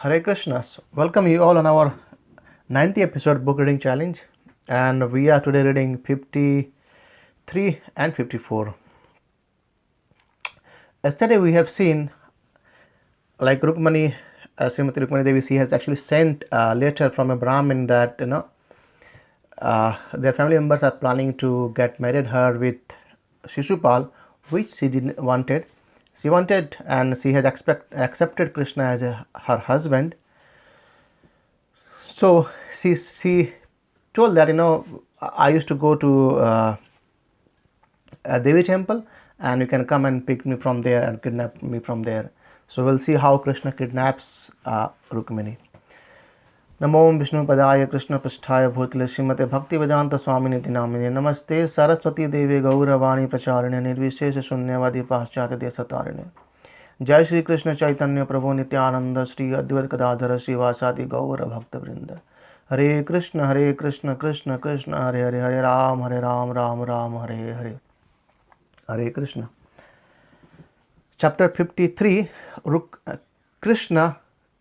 Hare Krishna. Welcome you all on our 90 episode book reading challenge, and we are today reading 53 and 54. Yesterday we have seen like Rukmani, Srimati Rukmani Devi, she has actually sent a letter from a Brahmin that their family members are planning to get married her with Shishupal, which she didn't wanted. She wanted and she has accepted Krishna as her husband. So she told that I used to go to a Devi temple, and you can come and pick me from there and kidnap me from there. So we'll see how Krishna kidnaps Rukmini. नमो विष्णुपदाय कृष्णपृष्ठाय भूतले श्रीमते भक्तिवेदांत स्वामिनिति नामिने नमस्ते सरस्वती देवी गौरवाणी प्रचारिणे निर्विशेष शून्यवादी पाश्चात्य देशतारिणे जय श्री कृष्ण चैतन्य प्रभु नित्यानंद श्री अद्वैत गदाधर श्रीवासादि गौर भक्तवृंद हरे Krishna Krishna Krishna Hare Hare Hare Ram Ram Ram Hare Hare. Hare Krishna. Chapter 53, Krishna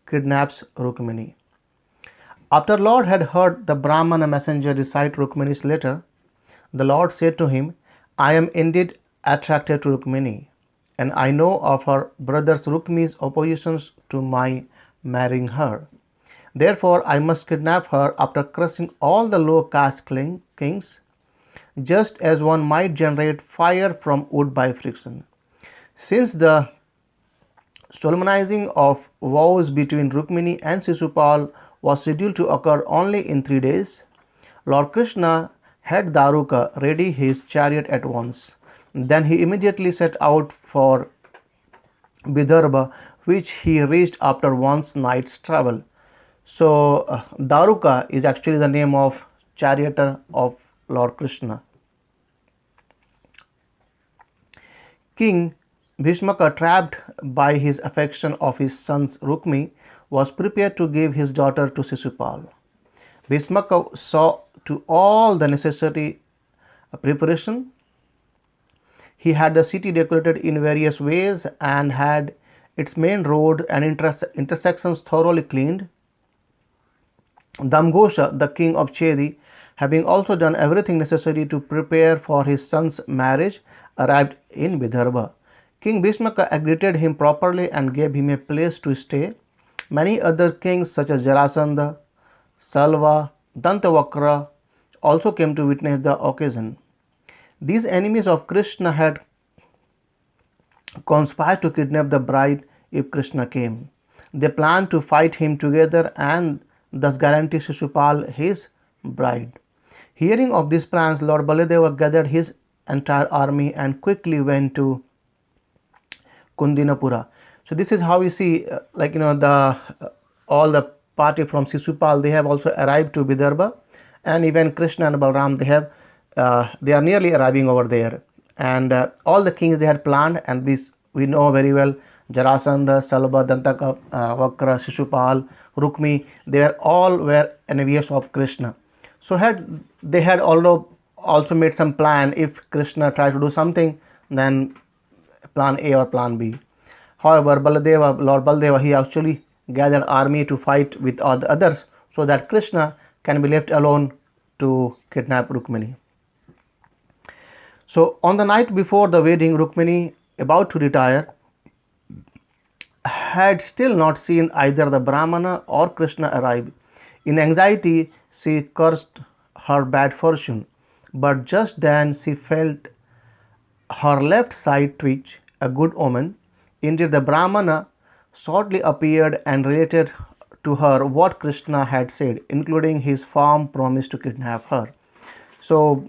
kidnaps Rukmini. After Lord had heard the Brahmana messenger recite Rukmini's letter, the Lord said to him, I am indeed attracted to Rukmini, and I know of her brother's Rukmi's oppositions to my marrying her. Therefore, I must kidnap her after crushing all the low caste kings, just as one might generate fire from wood by friction. Since the solemnizing of vows between Rukmini and Shishupal was scheduled to occur only in 3 days, Lord Krishna had Daruka ready his chariot at once. Then he immediately set out for Vidarbha, which he reached after one night's travel. So, Daruka is actually the name of charioteer of Lord Krishna. King Bhishmaka, trapped by his affection of his sons Rukmi, was prepared to give his daughter to Shishupal. Bhishmaka saw to all the necessary preparation. He had the city decorated in various ways and had its main road and intersections thoroughly cleaned. Damghosha, the king of Chedi, having also done everything necessary to prepare for his son's marriage, arrived in Vidarbha. King Bhishmaka greeted him properly and gave him a place to stay. Many other kings such as Jarasandha, Salva, Dantavakra also came to witness the occasion. These enemies of Krishna had conspired to kidnap the bride if Krishna came. They planned to fight him together and thus guarantee Shishupal his bride. Hearing of these plans, Lord Baladeva gathered his entire army and quickly went to Kundinapura. So this is how we see, all the party from Shishupal, they have also arrived to Vidarbha, and even Krishna and Balram, they are nearly arriving over there. And all the kings they had planned, and this we know very well, Jarasandha, Salva, Dantavakra, Shishupal, Rukmi, they all were enemies of Krishna. So they had also made some plan. If Krishna tried to do something, then plan A or plan B. However, Lord Baladeva, he actually gathered army to fight with all the others so that Krishna can be left alone to kidnap Rukmini. So on the night before the wedding, Rukmini, about to retire, had still not seen either the Brahmana or Krishna arrive. In anxiety, she cursed her bad fortune, but just then she felt her left side twitch, a good omen. Indeed, the Brahmana shortly appeared and related to her what Krishna had said, including his firm promise to kidnap her. So,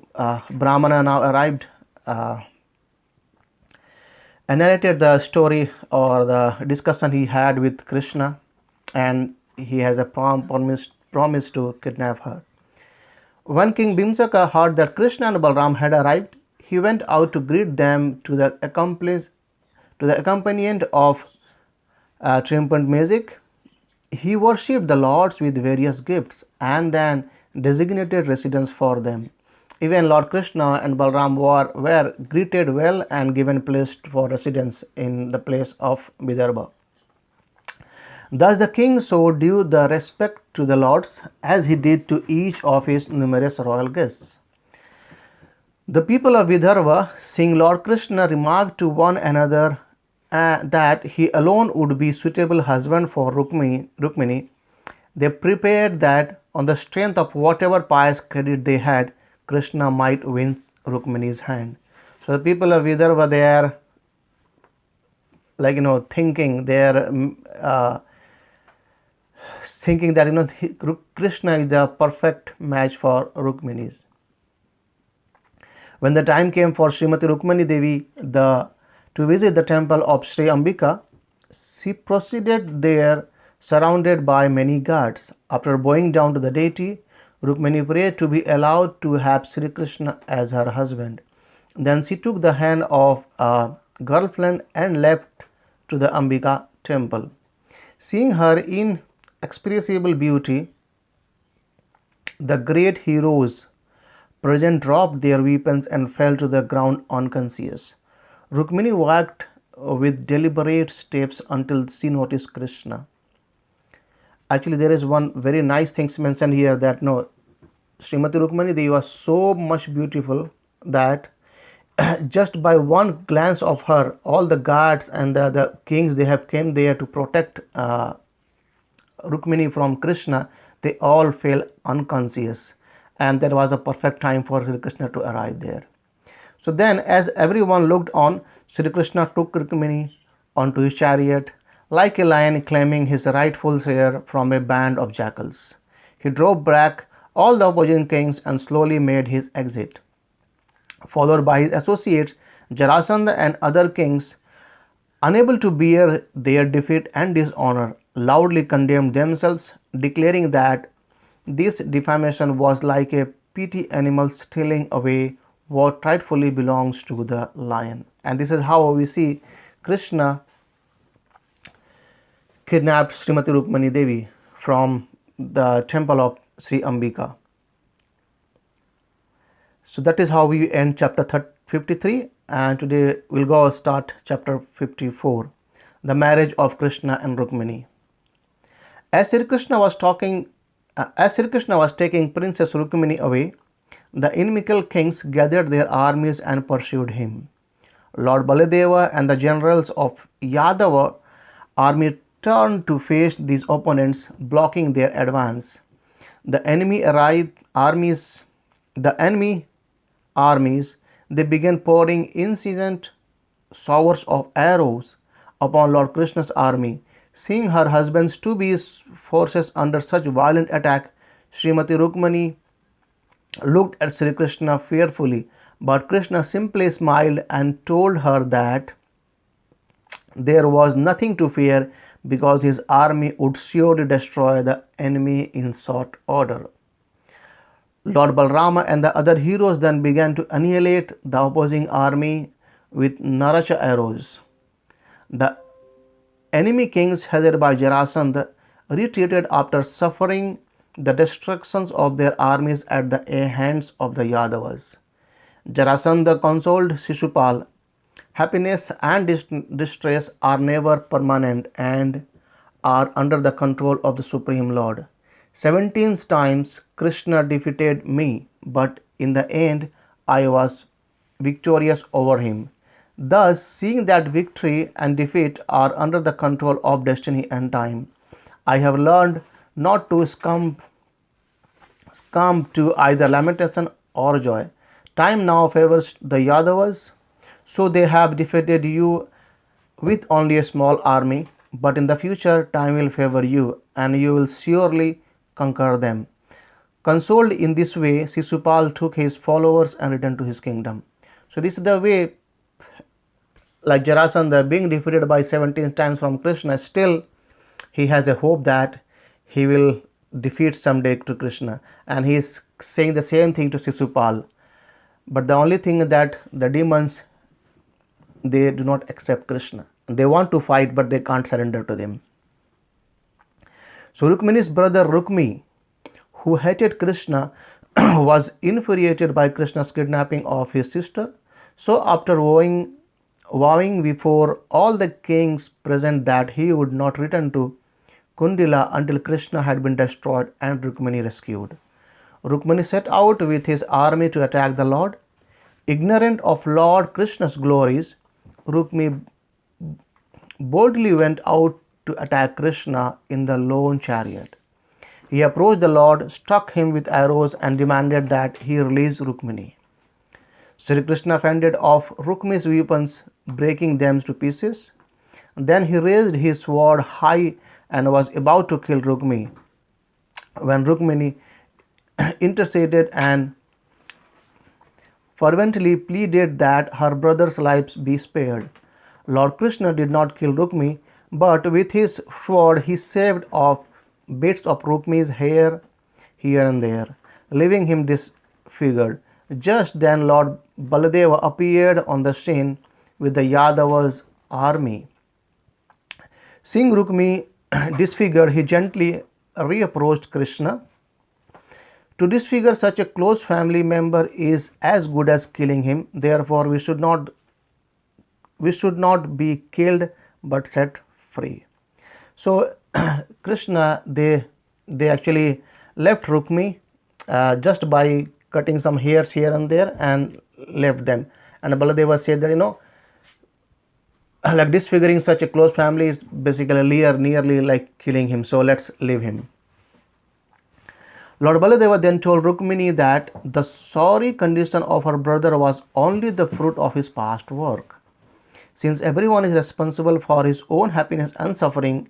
Brahmana now arrived and narrated the story or the discussion he had with Krishna, and he has a firm promise to kidnap her. When King Bhimsaka heard that Krishna and Balram had arrived, he went out to greet them to the accompaniment of triumphant music. He worshipped the lords with various gifts and then designated residence for them. Even Lord Krishna and Balram were greeted well and given place for residence in the place of Vidarbha. Thus the king showed due the respect to the lords as he did to each of his numerous royal guests. The people of Vidarbha, seeing Lord Krishna, remarked to one another that he alone would be suitable husband for Rukmini. They prepared that on the strength of whatever pious credit they had, Krishna might win Rukmini's hand. So the people of Vidarbha, they are thinking, they are thinking that Krishna is the perfect match for Rukmini's. When the time came for Srimati Rukmini Devi to visit the temple of Sri Ambika, she proceeded there surrounded by many guards. After bowing down to the deity, Rukmini prayed to be allowed to have Sri Krishna as her husband. Then she took the hand of a girlfriend and left to the Ambika temple. Seeing her inexpressible beauty, the great heroes present dropped their weapons and fell to the ground unconscious. Rukmini walked with deliberate steps until she noticed Krishna. Actually, there is one very nice thing mentioned here that Srimati Rukmini Devi was so much beautiful that just by one glance of her, all the guards and the kings, they have came there to protect Rukmini from Krishna. They all fell unconscious, and there was a perfect time for Sri Krishna to arrive there. So then, as everyone looked on, Sri Krishna took Rukmini onto his chariot like a lion claiming his rightful share from a band of jackals. He drove back all the opposing kings and slowly made his exit. Followed by his associates, Jarasandha and other kings, unable to bear their defeat and dishonor, loudly condemned themselves, declaring that this defamation was like a petty animal stealing away what rightfully belongs to the lion. And this is how we see Krishna kidnapped Srimati Rukmini Devi from the temple of Sri Ambika. So that is how we end chapter 53, and today we'll go start chapter 54, the marriage of Krishna and Rukmini. As Sri Krishna was taking Princess Rukmini away, the inimical kings gathered their armies and pursued him. Lord Baladeva and the generals of Yadava army turned to face these opponents, blocking their advance. The enemy armies, they began pouring incessant showers of arrows upon Lord Krishna's army. Seeing her husband's two beast forces under such violent attack, Srimati Rukmini looked at Sri Krishna fearfully, but Krishna simply smiled and told her that there was nothing to fear because his army would surely destroy the enemy in short order. Lord Balrama and the other heroes then began to annihilate the opposing army with Naracha arrows. The enemy kings, headed by Jarasandha, retreated after suffering the destructions of their armies at the hands of the Yadavas. Jarasandha consoled Shishupal, happiness and distress are never permanent and are under the control of the Supreme Lord. 17 times Krishna defeated me, but in the end I was victorious over him. Thus, seeing that victory and defeat are under the control of destiny and time, I have learned not to succumb to either lamentation or joy. Time now favors the Yadavas, so they have defeated you with only a small army, but in the future time will favor you and you will surely conquer them. Consoled in this way, Shishupal took his followers and returned to his kingdom. So this is the way, like Jarasandha being defeated by 17 times from Krishna, still he has a hope that he will defeat someday to Krishna, and he is saying the same thing to Shishupal. But the only thing is that the demons, they do not accept Krishna. They want to fight, but they can't surrender to them. So Rukmini's brother Rukmi, who hated Krishna, was infuriated by Krishna's kidnapping of his sister. So after vowing before all the kings present that he would not return to Kundila until Krishna had been destroyed and Rukmini rescued. Rukmini set out with his army to attack the Lord. Ignorant of Lord Krishna's glories, Rukmini boldly went out to attack Krishna in the lone chariot. He approached the Lord, struck him with arrows, and demanded that he release Rukmini. Sri Krishna fended off Rukmini's weapons, breaking them to pieces. Then he raised his sword high and was about to kill Rukmini when Rukmini interceded and fervently pleaded that her brother's lives be spared. Lord Krishna did not kill Rukmini, but with his sword he saved off bits of Rukmini's hair here and there, leaving him disfigured. Just then Lord Baladeva appeared on the scene with the Yadavas' army. Seeing Rukmini disfigured, he gently reapproached Krishna. To disfigure such a close family member is as good as killing him. Therefore, we should not be killed but set free. So Krishna, they actually left Rukmini just by cutting some hairs here and there and left them. And Baladeva said that, like disfiguring such a close family is basically nearly like killing him. So let's leave him. Lord Baladeva then told Rukmini that the sorry condition of her brother was only the fruit of his past work. Since everyone is responsible for his own happiness and suffering,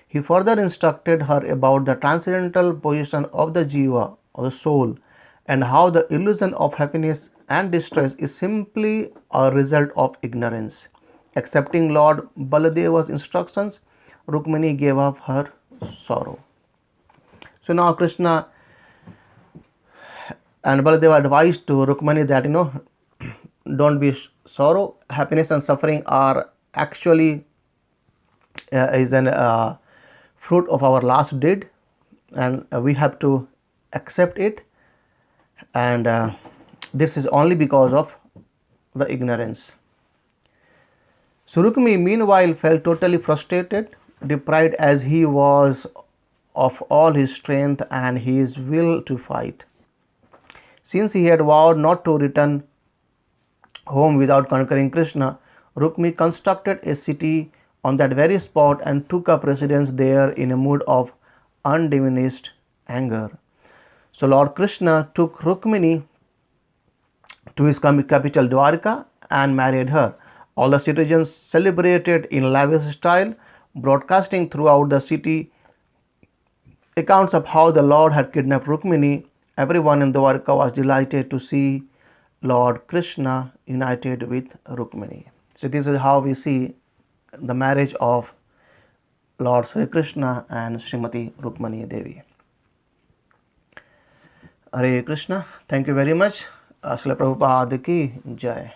he further instructed her about the transcendental position of the jiva, or the soul, and how the illusion of happiness and distress is simply a result of ignorance. Accepting Lord Baladeva's instructions, Rukmini gave up her sorrow. So now Krishna and Baladeva advised to Rukmini that, don't be sorrow. Happiness and suffering are actually is an fruit of our last deed, and we have to accept it. And this is only because of the ignorance. So Rukmini meanwhile felt totally frustrated, deprived as he was of all his strength and his will to fight. Since he had vowed not to return home without conquering Krishna, Rukmini constructed a city on that very spot and took up residence there in a mood of undiminished anger. So Lord Krishna took Rukmini to his capital Dwarka and married her. All the citizens celebrated in lavish style, broadcasting throughout the city accounts of how the Lord had kidnapped Rukmini. Everyone in Dwarka was delighted to see Lord Krishna united with Rukmini. So this is how we see the marriage of Lord Sri Krishna and Srimati Rukmini Devi. Hare Krishna. Thank you very much. Srila Prabhupada ki Jai.